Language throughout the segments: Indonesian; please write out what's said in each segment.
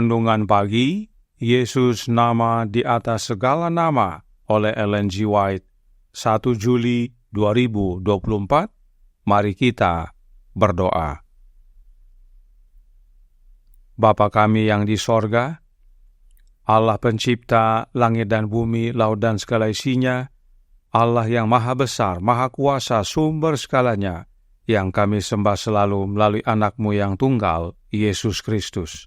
Renungan pagi, Yesus nama di atas segala nama oleh Ellen G. White, 1 Juli 2024. Mari kita berdoa. Bapa kami yang di sorga, Allah pencipta langit dan bumi, laut dan segala isinya, Allah yang maha besar, maha kuasa, sumber segalanya, yang kami sembah selalu melalui anak-Mu yang tunggal, Yesus Kristus.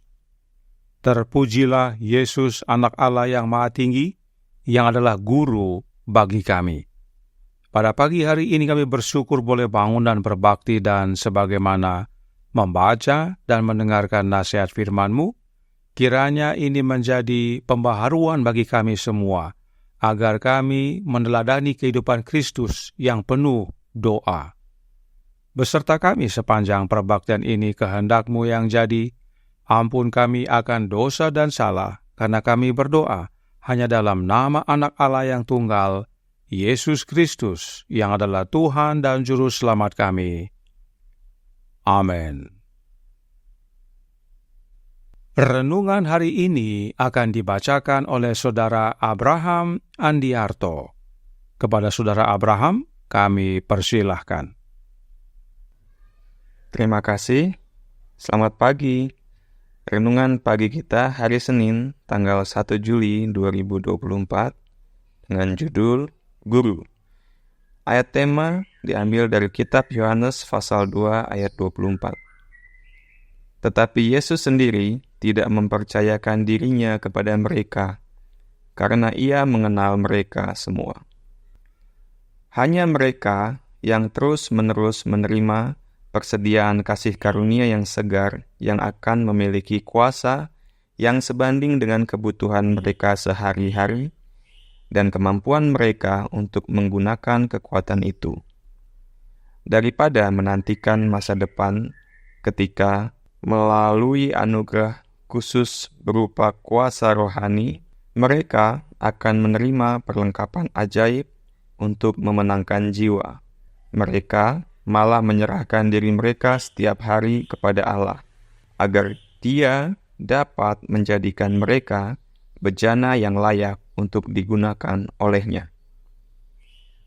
Terpujilah Yesus, anak Allah yang maha tinggi, yang adalah guru bagi kami. Pada pagi hari ini kami bersyukur boleh bangun dan berbakti dan sebagaimana membaca dan mendengarkan nasihat firman-Mu, kiranya ini menjadi pembaharuan bagi kami semua, agar kami meneladani kehidupan Kristus yang penuh doa. Beserta kami sepanjang perbaktian ini kehendak-Mu yang jadi, ampun kami akan dosa dan salah, karena kami berdoa hanya dalam nama anak Allah yang tunggal, Yesus Kristus, yang adalah Tuhan dan Juru Selamat kami. Amin. Renungan hari ini akan dibacakan oleh Saudara Abraham Andiarto. Kepada Saudara Abraham, kami persilahkan. Terima kasih. Selamat pagi. Renungan pagi kita hari Senin, tanggal 1 Juli 2024, dengan judul Guru. Ayat tema diambil dari kitab Yohanes pasal 2 ayat 24. Tetapi Yesus sendiri tidak mempercayakan dirinya kepada mereka, karena Ia mengenal mereka semua. Hanya mereka yang terus-menerus menerima persediaan kasih karunia yang segar yang akan memiliki kuasa yang sebanding dengan kebutuhan mereka sehari-hari dan kemampuan mereka untuk menggunakan kekuatan itu. Daripada menantikan masa depan ketika melalui anugerah khusus berupa kuasa rohani, mereka akan menerima perlengkapan ajaib untuk memenangkan jiwa. Mereka malah menyerahkan diri mereka setiap hari kepada Allah, agar Dia dapat menjadikan mereka bejana yang layak untuk digunakan oleh-Nya.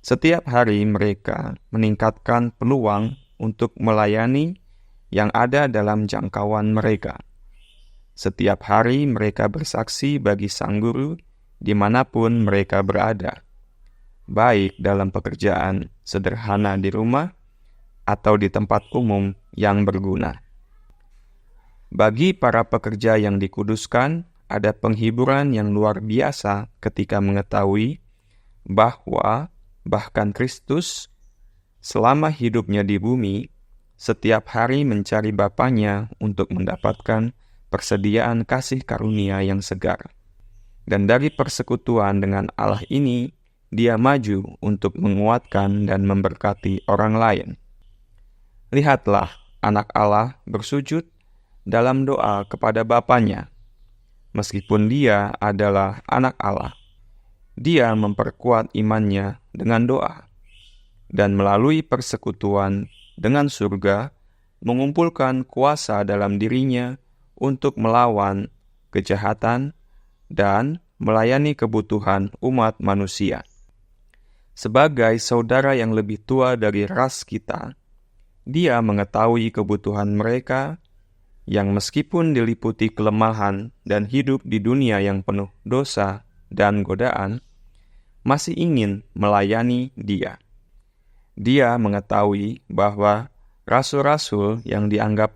Setiap hari mereka meningkatkan peluang untuk melayani yang ada dalam jangkauan mereka. Setiap hari mereka bersaksi bagi Sang Guru dimanapun mereka berada, baik dalam pekerjaan sederhana di rumah atau di tempat umum yang berguna. Bagi para pekerja yang dikuduskan, ada penghiburan yang luar biasa ketika mengetahui bahwa bahkan Kristus selama hidupnya di bumi, setiap hari mencari Bapanya untuk mendapatkan persediaan kasih karunia yang segar. Dan dari persekutuan dengan Allah ini, Dia maju untuk menguatkan dan memberkati orang lain. Lihatlah, anak Allah bersujud dalam doa kepada Bapanya. Meskipun Dia adalah anak Allah, Dia memperkuat imannya dengan doa, dan melalui persekutuan dengan surga, mengumpulkan kuasa dalam dirinya untuk melawan kejahatan dan melayani kebutuhan umat manusia. Sebagai saudara yang lebih tua dari ras kita, Dia mengetahui kebutuhan mereka yang meskipun diliputi kelemahan dan hidup di dunia yang penuh dosa dan godaan, masih ingin melayani Dia. Dia mengetahui bahwa rasul-rasul yang dianggap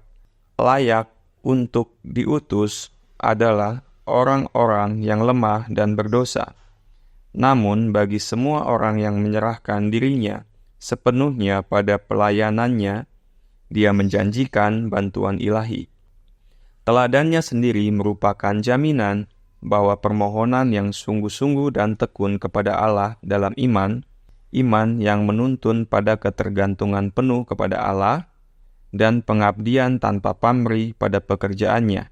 layak untuk diutus adalah orang-orang yang lemah dan berdosa. Namun bagi semua orang yang menyerahkan dirinya sepenuhnya pada pelayanannya, Dia menjanjikan bantuan ilahi. Teladannya sendiri merupakan jaminan bahwa permohonan yang sungguh-sungguh dan tekun kepada Allah dalam iman yang menuntun pada ketergantungan penuh kepada Allah dan pengabdian tanpa pamrih pada pekerjaannya,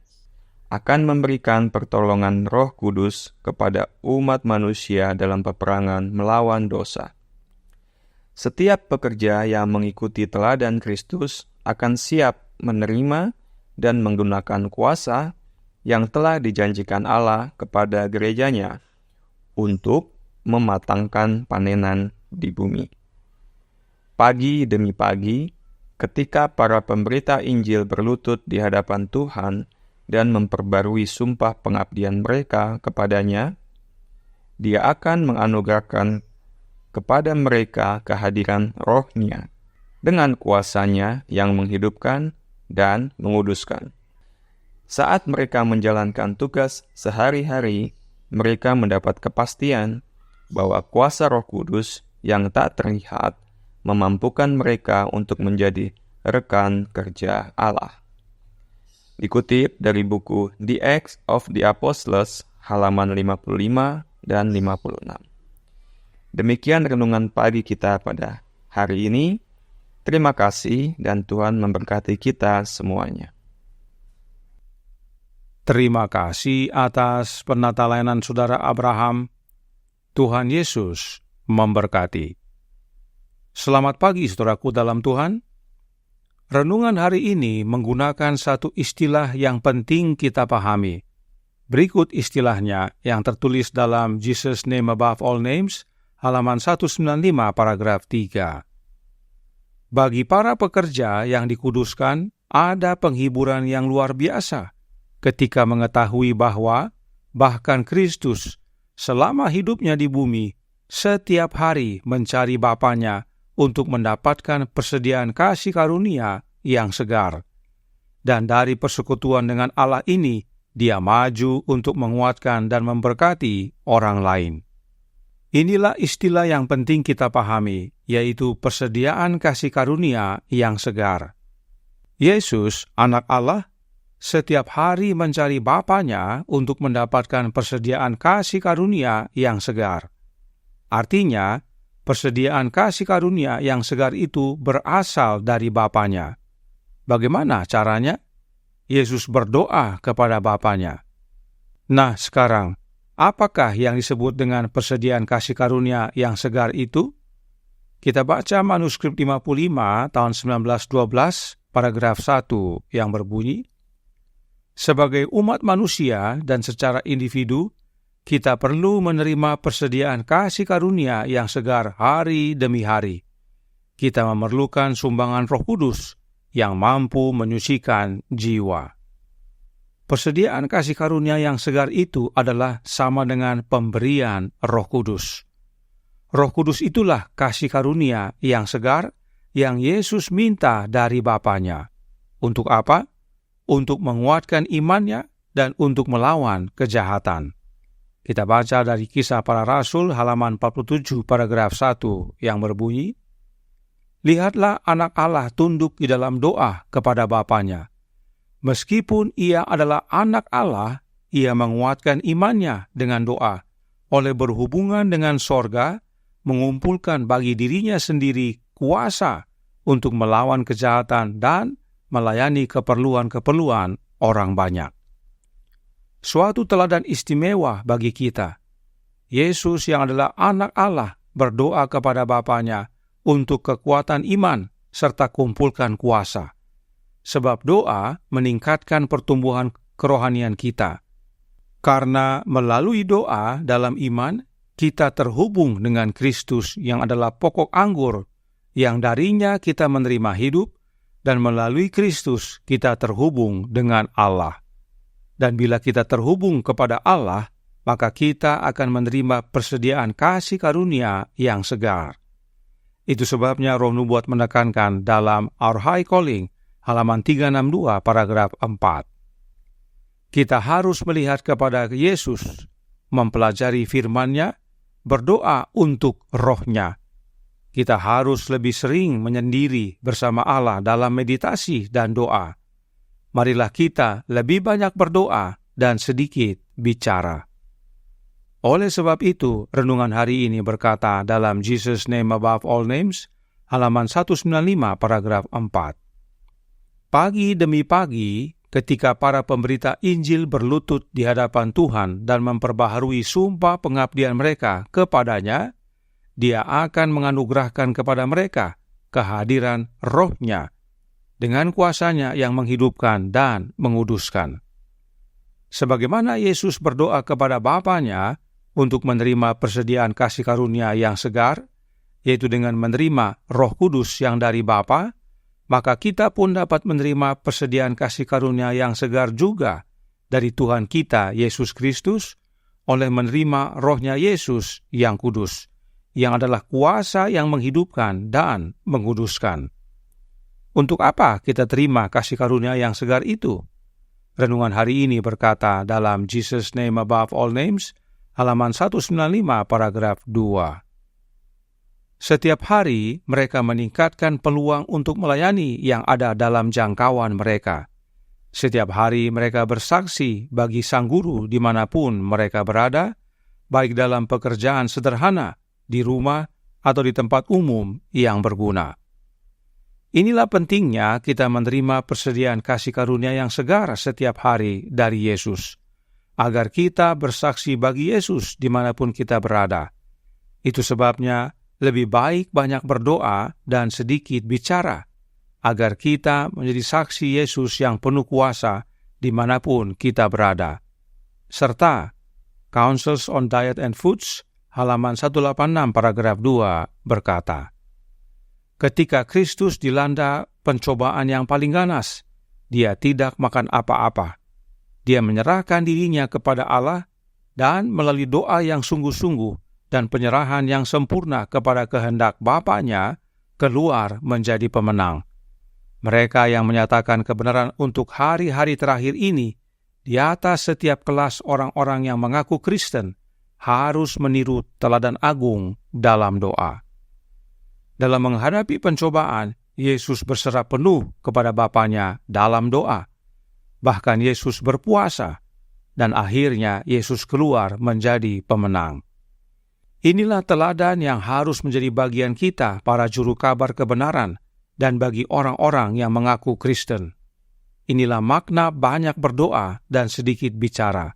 akan memberikan pertolongan Roh Kudus kepada umat manusia dalam peperangan melawan dosa. Setiap pekerja yang mengikuti teladan Kristus akan siap menerima dan menggunakan kuasa yang telah dijanjikan Allah kepada gerejanya untuk mematangkan panenan di bumi. Pagi demi pagi, ketika para pemberita Injil berlutut di hadapan Tuhan dan memperbarui sumpah pengabdian mereka kepadanya, Dia akan menganugerahkan kepada mereka kehadiran Roh-Nya dengan kuasa-Nya yang menghidupkan dan menguduskan. Saat mereka menjalankan tugas sehari-hari, mereka mendapat kepastian bahwa kuasa Roh Kudus yang tak terlihat memampukan mereka untuk menjadi rekan kerja Allah. Dikutip dari buku The Acts of the Apostles, halaman 55 dan 56. Demikian renungan pagi kita pada hari ini. Terima kasih dan Tuhan memberkati kita semuanya. Terima kasih atas penata layanan Saudara Abraham. Tuhan Yesus memberkati. Selamat pagi saudaraku dalam Tuhan. Renungan hari ini menggunakan satu istilah yang penting kita pahami. Berikut istilahnya yang tertulis dalam Jesus Name Above All Names, halaman 195 paragraf 3. Bagi para pekerja yang dikuduskan, ada penghiburan yang luar biasa ketika mengetahui bahwa bahkan Kristus selama hidupnya di bumi setiap hari mencari Bapanya untuk mendapatkan persediaan kasih karunia yang segar. Dan dari persekutuan dengan Allah ini, Dia maju untuk menguatkan dan memberkati orang lain. Inilah istilah yang penting kita pahami, yaitu persediaan kasih karunia yang segar. Yesus, anak Allah, setiap hari mencari Bapanya untuk mendapatkan persediaan kasih karunia yang segar. Artinya, persediaan kasih karunia yang segar itu berasal dari Bapanya. Bagaimana caranya? Yesus berdoa kepada Bapanya. Nah, sekarang, apakah yang disebut dengan persediaan kasih karunia yang segar itu? Kita baca manuskrip 55 tahun 1912, paragraf 1 yang berbunyi, sebagai umat manusia dan secara individu, kita perlu menerima persediaan kasih karunia yang segar hari demi hari. Kita memerlukan sumbangan Roh Kudus yang mampu menyucikan jiwa. Persediaan kasih karunia yang segar itu adalah sama dengan pemberian Roh Kudus. Roh Kudus itulah kasih karunia yang segar yang Yesus minta dari Bapanya. Untuk apa? Untuk menguatkan imannya dan untuk melawan kejahatan. Kita baca dari Kisah Para Rasul halaman 47 paragraf 1 yang berbunyi, lihatlah anak Allah tunduk di dalam doa kepada Bapanya. Meskipun ia adalah anak Allah, ia menguatkan imannya dengan doa, oleh berhubungan dengan sorga, mengumpulkan bagi dirinya sendiri kuasa untuk melawan kejahatan dan melayani keperluan-keperluan orang banyak. Suatu teladan istimewa bagi kita. Yesus yang adalah anak Allah berdoa kepada Bapanya untuk kekuatan iman serta kumpulkan kuasa. Sebab doa meningkatkan pertumbuhan kerohanian kita. Karena melalui doa dalam iman, kita terhubung dengan Kristus yang adalah pokok anggur, yang darinya kita menerima hidup, dan melalui Kristus kita terhubung dengan Allah. Dan bila kita terhubung kepada Allah, maka kita akan menerima persediaan kasih karunia yang segar. Itu sebabnya Roh Nubuat menekankan dalam Our High Calling, halaman 362, paragraf 4. Kita harus melihat kepada Yesus, mempelajari firman-Nya, berdoa untuk Roh-Nya. Kita harus lebih sering menyendiri bersama Allah dalam meditasi dan doa. Marilah kita lebih banyak berdoa dan sedikit bicara. Oleh sebab itu, renungan hari ini berkata dalam Jesus Name Above All Names, halaman 195, paragraf 4. Pagi demi pagi, ketika para pemberita Injil berlutut di hadapan Tuhan dan memperbaharui sumpah pengabdian mereka kepadanya, Dia akan menganugerahkan kepada mereka kehadiran Roh-Nya dengan kuasa-Nya yang menghidupkan dan menguduskan. Sebagaimana Yesus berdoa kepada Bapanya untuk menerima persediaan kasih karunia yang segar, yaitu dengan menerima Roh Kudus yang dari Bapa, maka kita pun dapat menerima persediaan kasih karunia yang segar juga dari Tuhan kita Yesus Kristus oleh menerima Roh-Nya Yesus yang kudus, yang adalah kuasa yang menghidupkan dan menguduskan. Untuk apa kita terima kasih karunia yang segar itu? Renungan hari ini berkata dalam Jesus Name Above All Names, halaman 195 paragraf 2. Setiap hari mereka meningkatkan peluang untuk melayani yang ada dalam jangkauan mereka. Setiap hari mereka bersaksi bagi Sang Guru dimanapun mereka berada, baik dalam pekerjaan sederhana, di rumah, atau di tempat umum yang berguna. Inilah pentingnya kita menerima persediaan kasih karunia yang segar setiap hari dari Yesus, agar kita bersaksi bagi Yesus dimanapun kita berada. Itu sebabnya lebih baik banyak berdoa dan sedikit bicara, agar kita menjadi saksi Yesus yang penuh kuasa dimanapun kita berada. Serta Counsels on Diet and Foods, halaman 186 paragraf 2 berkata, ketika Kristus dilanda pencobaan yang paling ganas, dia tidak makan apa-apa. Dia menyerahkan dirinya kepada Allah dan melalui doa yang sungguh-sungguh dan penyerahan yang sempurna kepada kehendak Bapanya, keluar menjadi pemenang. Mereka yang menyatakan kebenaran untuk hari-hari terakhir ini, di atas setiap kelas orang-orang yang mengaku Kristen, harus meniru teladan agung dalam doa. Dalam menghadapi pencobaan, Yesus berserah penuh kepada Bapanya dalam doa. Bahkan Yesus berpuasa, dan akhirnya Yesus keluar menjadi pemenang. Inilah teladan yang harus menjadi bagian kita para juru kabar kebenaran dan bagi orang-orang yang mengaku Kristen. Inilah makna banyak berdoa dan sedikit bicara.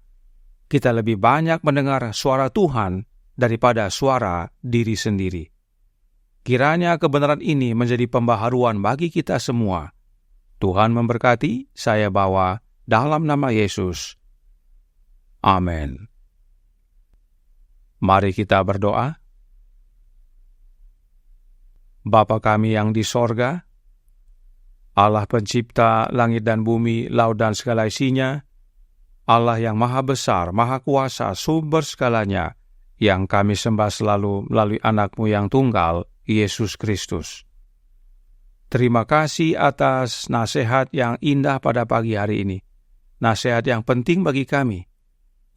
Kita lebih banyak mendengar suara Tuhan daripada suara diri sendiri. Kiranya kebenaran ini menjadi pembaharuan bagi kita semua. Tuhan memberkati, saya bawa dalam nama Yesus. Amin. Mari kita berdoa. Bapa kami yang di sorga, Allah pencipta langit dan bumi, laut dan segala isinya, Allah yang maha besar, maha kuasa, sumber segalanya, yang kami sembah selalu melalui anak-Mu yang tunggal, Yesus Kristus. Terima kasih atas nasihat yang indah pada pagi hari ini. Nasihat yang penting bagi kami,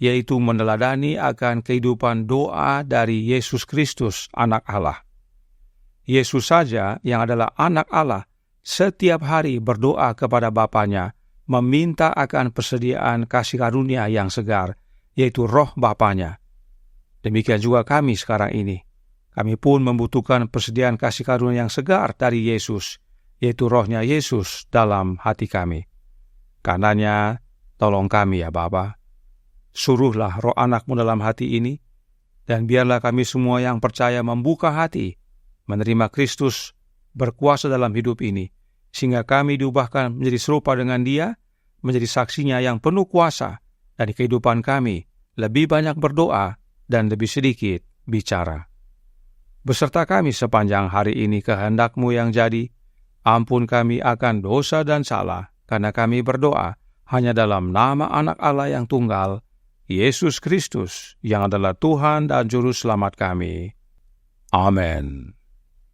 yaitu meneladani akan kehidupan doa dari Yesus Kristus, anak Allah. Yesus saja yang adalah anak Allah, setiap hari berdoa kepada Bapanya, meminta akan persediaan kasih karunia yang segar, yaitu Roh Bapanya. Demikian juga kami sekarang ini. Kami pun membutuhkan persediaan kasih karunia yang segar dari Yesus, yaitu Roh-Nya Yesus dalam hati kami. Karenanya, tolong kami ya Bapa. Suruhlah roh anak-Mu dalam hati ini, dan biarlah kami semua yang percaya membuka hati, menerima Kristus berkuasa dalam hidup ini, sehingga kami diubahkan menjadi serupa dengan Dia, menjadi saksinya yang penuh kuasa, dan di kehidupan kami lebih banyak berdoa dan lebih sedikit bicara. Beserta kami sepanjang hari ini kehendak-Mu yang jadi, ampun kami akan dosa dan salah, karena kami berdoa hanya dalam nama anak Allah yang tunggal, Yesus Kristus, yang adalah Tuhan dan Juru Selamat kami. Amin.